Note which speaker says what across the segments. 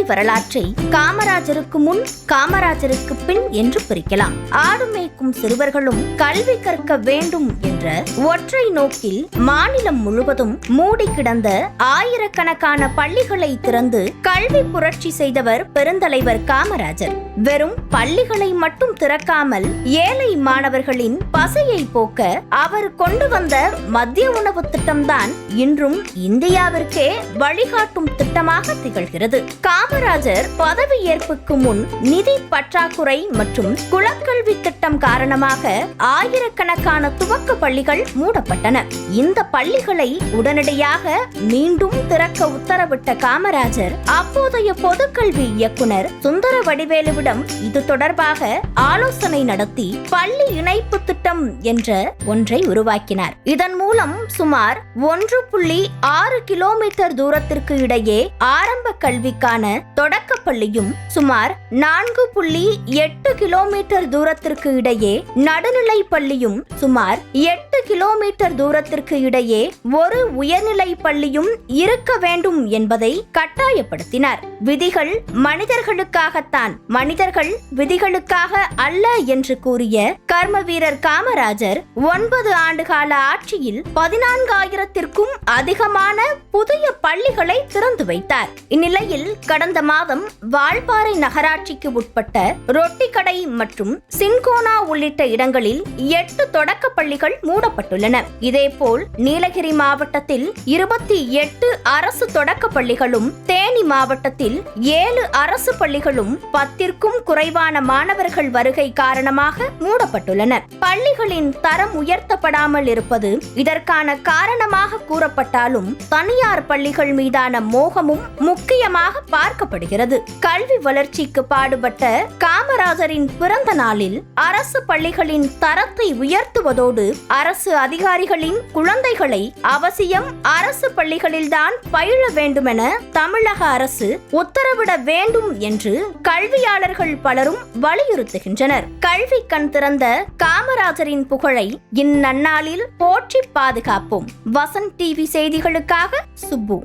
Speaker 1: வரலாற்றை காமராஜருக்கு முன் காமராஜருக்கு பின் என்று பிரிக்கலாம். ஆடு மேய்க்கும் சிறுவர்களும் கல்வி கற்க வேண்டும் என்ற ஒற்றை நோக்கில் மாநிலம் முழுவதும் மூடி கிடந்த ஆயிரக்கணக்கான பள்ளிகளை திறந்து கல்வி புரட்சி செய்தவர் பெருந்தலைவர் காமராஜர். வெறும் பள்ளிகளை மட்டும் திறக்காமல் ஏழை மாணவர்களின் பசியை போக்க அவர் கொண்டு வந்த மத்திய உணவு திட்டம்தான் இன்றும் இந்தியாவிற்கே வழிகாட்டும் திட்டமாக திகழ்கிறது. காமராஜர் பதவியேற்புக்கு முன் நிதி பற்றாக்குறை மற்றும் குலக்கல்வி திட்டம் காரணமாக ஆயிரக்கணக்கான துவக்க பள்ளிகள் மூடப்பட்டன. இந்த பள்ளிகளை உடனடியாக மீண்டும் திறக்க உத்தரவிட்ட காமராஜர் அப்போதைய பொதுக்கல்வி இயக்குனர் சுந்தர வடிவேலுவிடம் இது தொடர்பாக ஆலோசனை நடத்தி பள்ளி இணைப்பு திட்டம் என்ற ஒன்றை உருவாக்கினார். இதன் மூலம் சுமார் 1.6 கிலோமீட்டர் தூரத்திற்கு இடையே ஆரம்ப கல்விக்கான தொடக்க பள்ளியும் சுமார் 4.8 கிலோமீட்டர் தூரத்திற்கு இடையே நடுநிலை பள்ளியும் சுமார் 8 கிலோமீட்டர் தூரத்திற்கு இடையே ஒரு உயர்நிலை பள்ளியும் இருக்க வேண்டும் என்பதை கட்டாயப்படுத்தினார். விதிகள் மனிதர்களுக்காகத்தான், மனிதர்கள் விதிகளுக்காக அல்ல என்று கூறிய கர்ம வீரர் காமராஜர் 9 ஆண்டுகால ஆட்சியில் 14,000த்திற்கும் அதிகமான புதிய பள்ளிகளை திறந்து வைத்தார். இந்நிலையில் கடந்த மாதம் வால்பாறை நகராட்சிக்கு உட்பட்ட ரொட்டிக்கடை மற்றும் சின்கோனா உள்ளிட்ட இடங்களில் 8 தொடக்க பள்ளிகள் மூடப்பட்டுள்ளன. இதேபோல் நீலகிரி மாவட்டத்தில் 28 அரசு தொடக்க பள்ளிகளும், தேனி மாவட்டத்தில் 7 அரசு பள்ளிகளும் 10ற்கும் குறைவான மாணவர்கள் வருகை காரணமாக மூடப்பட்டுள்ளன. பள்ளிகளின் தரம் உயர்த்தப்படாமல் இருப்பது இதற்கான காரணமாக கூறப்பட்டாலும் தனியார் பள்ளிகள் மீதான மோகமும் முக்கியமாக பார்க்கப்படுகிறது. கல்வி வளர்ச்சிக்கு பாடுபட்ட காமராஜரின் பிறந்த நாளில் அரசு பள்ளிகளின் தரத்தை உயர்த்துவதோடு அரசு அதிகாரிகளின் குழந்தைகளை அவசியம் அரசு பள்ளிகளில்தான் பயில வேண்டுமென தமிழக அரசு உத்தரவிட வேண்டும் என்று கல்வியாளர்கள் பலரும் வலியுறுத்துகின்றனர். கல்வி கண் திறந்த காமராஜரின் புகழை இந்நன்னாளில் போற்றி பாதுகாப்போம். வசந்த் டிவி செய்திகளுக்காக சுப்பு.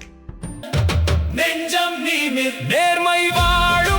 Speaker 2: நெஞ்சம் நீ நேர்மை வாழும்.